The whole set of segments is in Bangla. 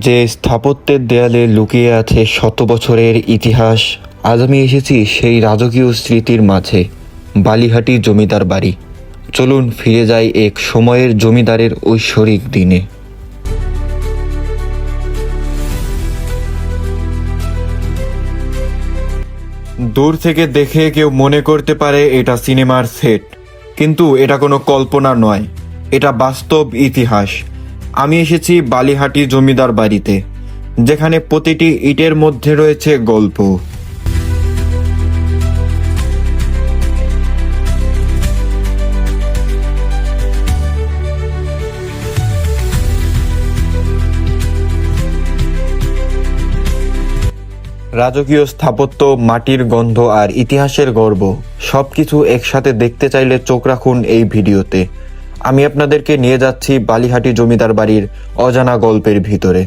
যে স্থাপত্যের দেয়ালে লুকিয়ে আছে শত বছরের ইতিহাস। আজ আমি এসেছি সেই রাজকীয় স্মৃতির মাঝে, বালিহাটি জমিদার বাড়ি। চলুন ফিরে যাই এক সময়ের জমিদারের ঐশ্বরিক দিনে। দূর থেকে দেখে কেউ মনে করতে পারে এটা সিনেমার সেট, কিন্তু এটা কোনো কল্পনা নয়, এটা বাস্তব ইতিহাস। আমি এসেছি বালিহাটি জমিদার বাড়িতে, যেখানে প্রতিটি ইটের মধ্যে রয়েছে গল্প। রাজকীয় স্থাপত্য, মাটির গন্ধ আর ইতিহাসের গর্ব সবকিছু একসাথে দেখতে চাইলে চোখ রাখুন এই ভিডিওতে। আমি আপনাদেরকে নিয়ে যাচ্ছি বালিহাটি জমিদার বাড়ির অজানা গল্পের ভিতরে।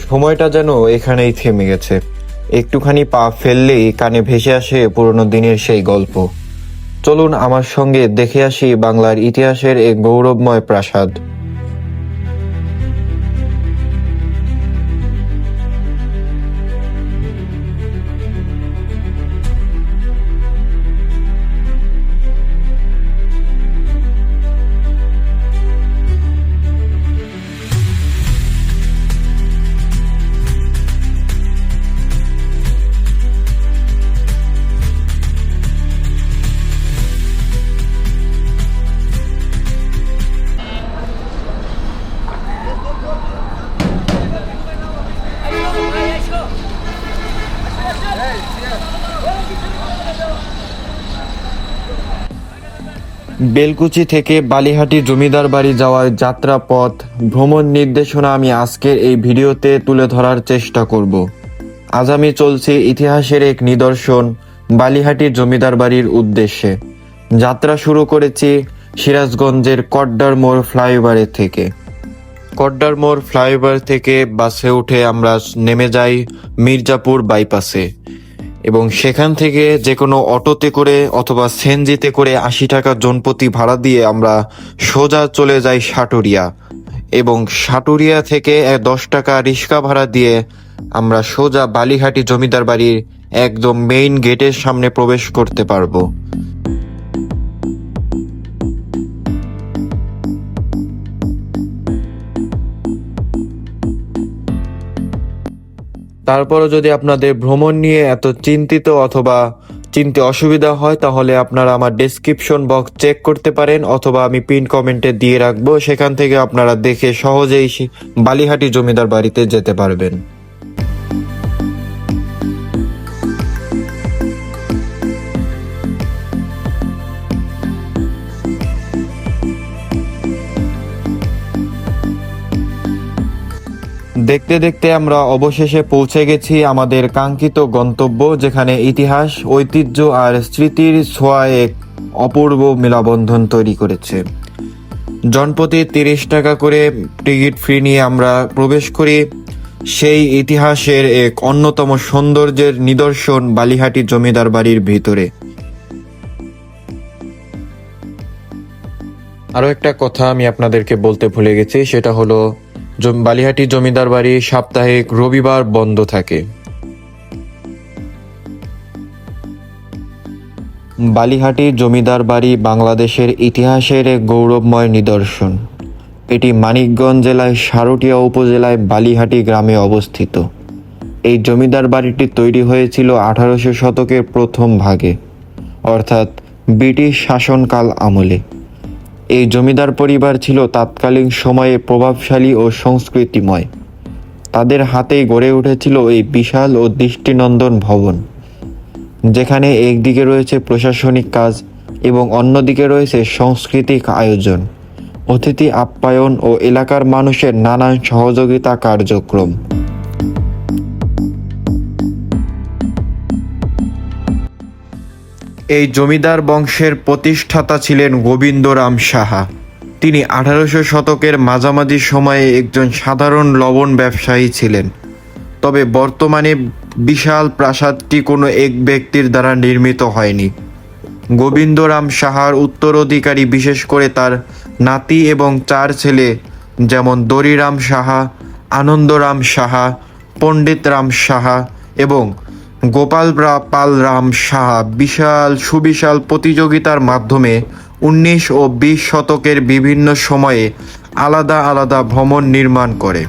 সময়টা যেন এখানেই থেমে গেছে। একটুখানি পা ফেললেই কানে ভেসে আসে পুরনো দিনের সেই গল্প। চলুন আমার সঙ্গে দেখে আসি বাংলার ইতিহাসের এক গৌরবময় প্রাসাদ। বেলকুচি থেকে বালিহাটি জমিদার বাড়ি যাওয়ার যাত্রা পথ ভ্রমণ নির্দেশনা আমি আজকের এই ভিডিওতে তুলে ধরার চেষ্টা করব। আজ আমি চলছি ইতিহাসের এক নিদর্শন বালিহাটি জমিদার বাড়ির উদ্দেশ্যে। যাত্রা শুরু করেছি সিরাজগঞ্জের কড্ডার মোড় ফ্লাইওভারের থেকে। কড্ডার মোড় ফ্লাইওভার থেকে বাসে উঠে আমরা নেমে যাই মির্জাপুর বাইপাসে, এবং সেখান থেকে যে কোনো অটোতে করে অথবা সিএনজিতে করে 80 টাকা জনপ্রতি ভাড়া দিয়ে আমরা সোজা চলে যাই সাটুরিয়া, এবং সাটুরিয়া থেকে 10 টাকা রিক্সা ভাড়া দিয়ে আমরা সোজা বালিহাটি জমিদার বাড়ির একদম মেইন গেটের সামনে প্রবেশ করতে পারবো। তারপরও যদি আপনাদের ভ্রমণ নিয়ে এত চিন্তিত অথবা চিনতে অসুবিধা হয়, তাহলে আপনারা আমার ডেসক্রিপশন বক্স চেক করতে পারেন, অথবা আমি পিন কমেন্টে দিয়ে রাখবো। সেখান থেকে আপনারা দেখে সহজেই বালিহাটি জমিদার বাড়িতে যেতে পারবেন। দেখতে দেখতে আমরা অবশেষে পৌঁছে গেছি আমাদের কাঙ্ক্ষিত গন্তব্য, যেখানে ইতিহাস, ঐতিহ্য আর স্মৃতির ছোঁয়া এক অপূর্ব মেলাবন্ধন তৈরি করেছে। জনপ্রতি 30 টাকা করে টিকিট ফি নিয়ে আমরা প্রবেশ করি সেই ইতিহাসের এক অন্যতম সৌন্দর্যের নিদর্শন বালিহাটি জমিদার বাড়ির ভিতরে। আরও একটা কথা আমি আপনাদেরকে বলতে ভুলে গেছি, সেটা হলো বালিহাটি জমিদার বাড়ি সাপ্তাহিক রবিবার বন্ধ থাকে। বালিহাটি জমিদার বাড়ি বাংলাদেশের ইতিহাসের এক গৌরবময় নিদর্শন। এটি মানিকগঞ্জ জেলায় সারুটিয়া উপজেলায় বালিহাটি গ্রামে অবস্থিত। এই জমিদার বাড়িটি তৈরি হয়েছিল 1800 শতকের প্রথম ভাগে, অর্থাৎ ব্রিটিশ শাসনকাল আমলে। এই জমিদার পরিবার ছিল তৎকালীন সময়ে প্রভাবশালী ও সংস্কৃতিময়। তাদের হাতেই গড়ে উঠেছিল এই বিশাল ও দৃষ্টিনন্দন ভবন, যেখানে একদিকে রয়েছে প্রশাসনিক কাজ এবং অন্যদিকে রয়েছে সাংস্কৃতিক আয়োজন, অতিথি আপ্যায়ন ও এলাকার মানুষের নানান সহযোগিতা কার্যক্রম। এই জমিদার বংশের প্রতিষ্ঠাতা ছিলেন গোবিন্দরাম সাহা। তিনি 1800 শতকের মাঝামাঝি সময়ে একজন সাধারণ লবণ ব্যবসায়ী ছিলেন। তবে বর্তমানে বিশাল প্রাসাদটি কোনো এক ব্যক্তির দ্বারা নির্মিত হয়নি। গোবিন্দরাম সাহার উত্তরাধিকারী, বিশেষ করে তার নাতি এবং 4 ছেলে যেমন দরিরাম সাহা, আনন্দরাম সাহা, পণ্ডিত রাম সাহা এবং গোপাল পাল রাম সাহা সুবিশাল প্রতিযোগিতার মাধ্যমে 19 ও 20 শতকের বিভিন্ন সময়ে আলাদা আলাদা ভবন নির্মাণ করে।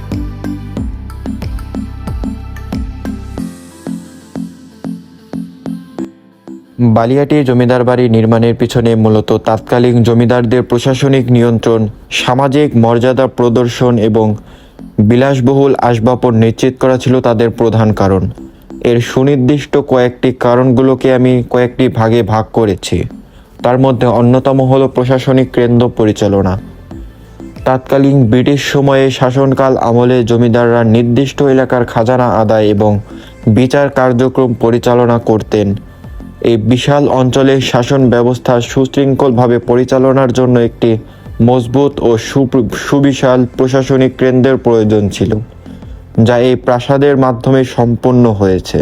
বালিয়াটি জমিদার বাড়ি নির্মাণের পিছনে মূলত তৎকালীন জমিদারদের প্রশাসনিক নিয়ন্ত্রণ, সামাজিক মর্যাদা প্রদর্শন এবং বিলাসবহুল আসবাবপত্র নিশ্চিত করা ছিল তাদের প্রধান কারণ। এর সুনির্দিষ্ট কয়েকটি কারণগুলোকে আমি কয়েকটি ভাগে ভাগ করেছি। তার মধ্যে অন্যতম হলো প্রশাসনিক কেন্দ্র পরিচালনা। তৎকালীন ব্রিটিশ সময়ে শাসনকাল আমলে জমিদাররা নির্দিষ্ট এলাকার খাজানা আদায় এবং বিচার কার্যক্রম পরিচালনা করতেন। এই বিশাল অঞ্চলের শাসন ব্যবস্থা সুশৃঙ্খলভাবে পরিচালনার জন্য একটি মজবুত ও সুবিশাল প্রশাসনিক কেন্দ্রের প্রয়োজন ছিল, যা এই প্রাসাদের মাধ্যমে সম্পন্ন হয়েছে।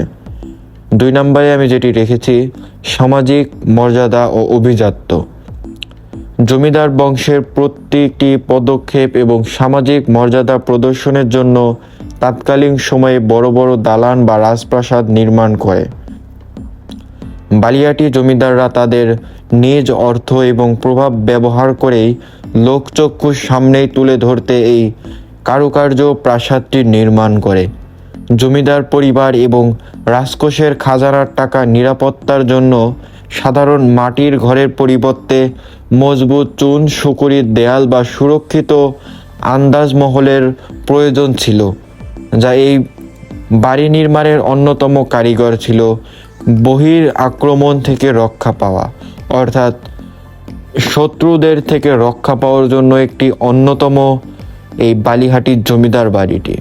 2 নম্বরে আমি যেটি রেখেছি, সামাজিক মর্যাদা ও অভিজাত্য। জমিদার বংশের প্রত্যেকটি পদক্ষেপ এবং সামাজিক মর্যাদা প্রদর্শনের জন্য তৎকালীন সময়ে বড় বড় দালান বা রাজপ্রাসাদ নির্মাণ করে। বালিয়াটি জমিদাররা তাদের নিজ অর্থ এবং প্রভাব ব্যবহার করেই লোকচক্ষুর সামনেই তুলে ধরতে এই কারুকার্য প্রাসাদটি নির্মাণ করে। জমিদার পরিবার এবং রাজকোষের খাজানার টাকা নিরাপত্তার জন্য সাধারণ মাটির ঘরের পরিবর্তে মজবুত চুন সুকুরির দেয়াল বা সুরক্ষিত আন্দাজমহলের প্রয়োজন ছিল, যা এই বাড়ি নির্মাণের অন্যতম কারিগর ছিল বহির আক্রমণ থেকে রক্ষা পাওয়া, অর্থাৎ শত্রুদের থেকে রক্ষা পাওয়ার জন্য একটি অন্যতম এই বালিহাটির জমিদার বাড়িটি।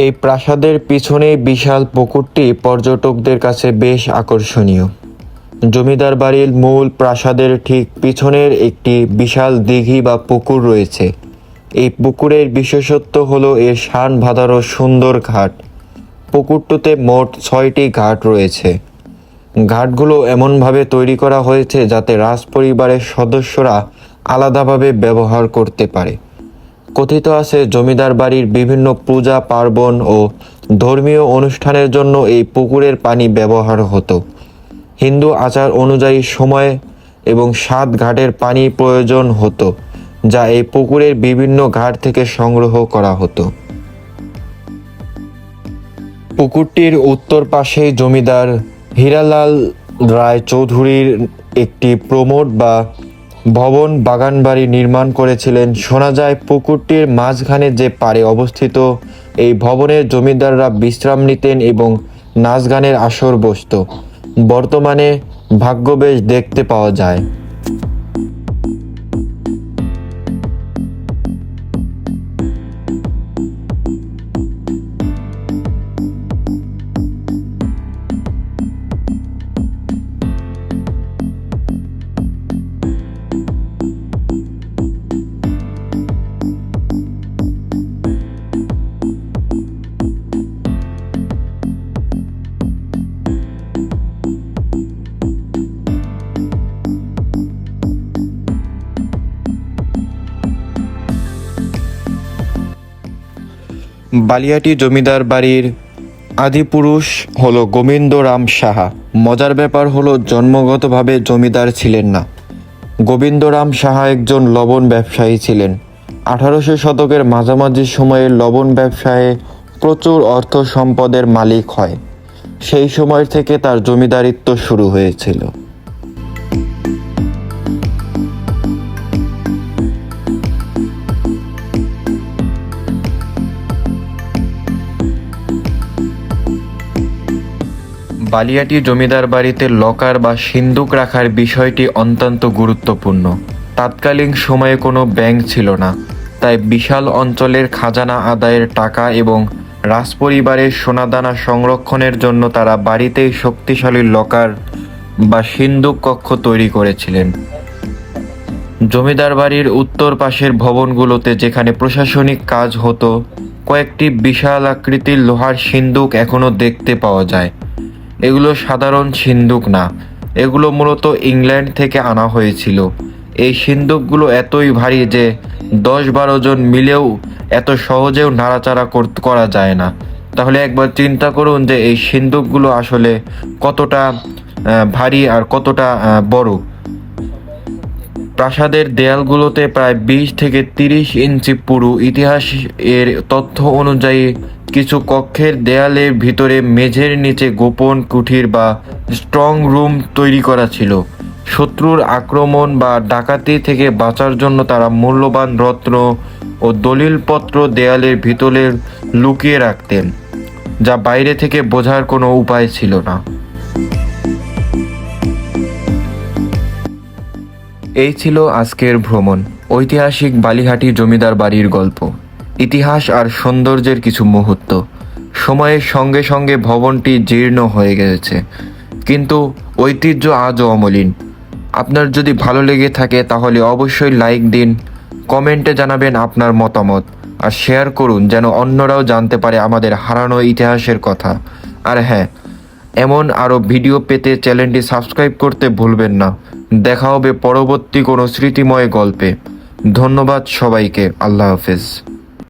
এই প্রাসাদের পিছনে বিশাল পুকুরটি পর্যটকদের কাছে বেশ আকর্ষণীয়। জমিদার বাড়ির মূল প্রাসাদের ঠিক পিছনের একটি বিশাল দিঘি বা পুকুর রয়েছে। এই পুকুরের বিশেষত্ব হলো এর শান বাঁধানো সুন্দর ঘাট। পুকুরটিতে মোট 6টি ঘাট রয়েছে। ঘাটগুলো এমনভাবে তৈরি করা হয়েছে যাতে রাজপরিবারের সদস্যরা আলাদাভাবে ব্যবহার করতে পারে। কথিত আছে জমিদার বাড়ির বিভিন্ন পূজা পার্বণ ও ধর্মীয় অনুষ্ঠানের জন্য এই পুকুরের পানি ব্যবহার হতো। হিন্দু আচার অনুযায়ী সময় এবং 7 ঘাটের পানি প্রয়োজন হতো, যা এই পুকুরের বিভিন্ন ঘাট থেকে সংগ্রহ করা হতো। পুকুরটির উত্তর পাশে জমিদার হীরালাল রায় চৌধুরীর একটি প্রমোট বা ভবন বাগানবাড়ি নির্মাণ করেছিলেন। শোনা যায় পুকুরটির মাঝখানে যে পাড়ে অবস্থিত এই ভবনের জমিদাররা বিশ্রাম নিতেন এবং নাচ গানের আসর বসত। বর্তমানে ভাগ্যবেশ দেখতে পাওয়া যায়। বালিয়াটি জমিদার বাড়ির আদিপুরুষ হলো গোবিন্দরাম সাহা। মজার ব্যাপার হলো জন্মগতভাবে জমিদার ছিলেন না। গোবিন্দরাম সাহা একজন লবণ ব্যবসায়ী ছিলেন। 1800 শতকের মাঝামাঝি সময়ে লবণ ব্যবসায়ে প্রচুর অর্থ সম্পদের মালিক হয়। সেই সময় থেকে তার জমিদারিত্ব শুরু হয়েছিল। বালিয়াটি জমিদার বাড়িতে লকার বা সিন্দুক রাখার বিষয়টি অত্যন্ত গুরুত্বপূর্ণ। তৎকালীন সময়ে কোনো ব্যাংক ছিল না, তাই বিশাল অঞ্চলের খাজানা আদায়ের টাকা এবং রাজপরিবারের সোনাদানা সংরক্ষণের জন্য তারা বাড়িতেই শক্তিশালী লকার বা সিন্দুক কক্ষ তৈরি করেছিলেন। জমিদার বাড়ির উত্তর পাশের ভবনগুলোতে যেখানে প্রশাসনিক কাজ হতো, কয়েকটি বিশাল আকৃতির লোহার সিন্দুক এখনো দেখতে পাওয়া যায়। এগুলো সাধারণ সিন্দুক না, এগুলো মূলত ইংল্যান্ড থেকে আনা হয়েছিল। এই সিন্দুকগুলো এতই ভারী যে 10-12 জন মিলেও এত সহজেও নাড়াচাড়া করা যায় না। তাহলে একবার চিন্তা করুন যে এই সিন্দুকগুলো আসলে কতটা ভারী আর কতটা বড়। প্রাসাদের দেয়ালগুলোতে প্রায় 20 থেকে 30 ইঞ্চি পুরু। ইতিহাস এর তথ্য অনুযায়ী কিছু কক্ষের দেয়ালের ভিতরে মেঝের নিচে গোপন কুঠির বা স্ট্রং রুম তৈরি করা ছিল। শত্রুর আক্রমণ বা ডাকাতি থেকে বাঁচার জন্য তারা মূল্যবান রত্ন ও দলিলপত্র দেয়ালের ভিতরে লুকিয়ে রাখতেন, যা বাইরে থেকে বোঝার কোনো উপায় ছিল না। এই ছিল আজকের ভ্রমণ, ঐতিহাসিক বালিহাটি জমিদার বাড়ির গল্প, ইতিহাস আর সৌন্দর্যের কিছু মুহূর্ত। সময়ের সঙ্গে সঙ্গে ভবনটি জীর্ণ হয়ে গেছে, কিন্তু ঐতিহ্য আজও অমলিন। আপনার যদি ভালো লেগে থাকে তাহলে অবশ্যই লাইক দিন, কমেন্টে জানাবেন আপনার মতামত, আর শেয়ার করুন যেন অন্যরাও জানতে পারে আমাদের হারানো ইতিহাসের কথা। আর হ্যাঁ, এমন আরও ভিডিও পেতে চ্যানেলটি সাবস্ক্রাইব করতে ভুলবেন না। দেখা হবে পরবর্তী কোনো স্মৃতিময় গল্পে। ধন্যবাদ সবাইকে। আল্লাহ হাফেজ।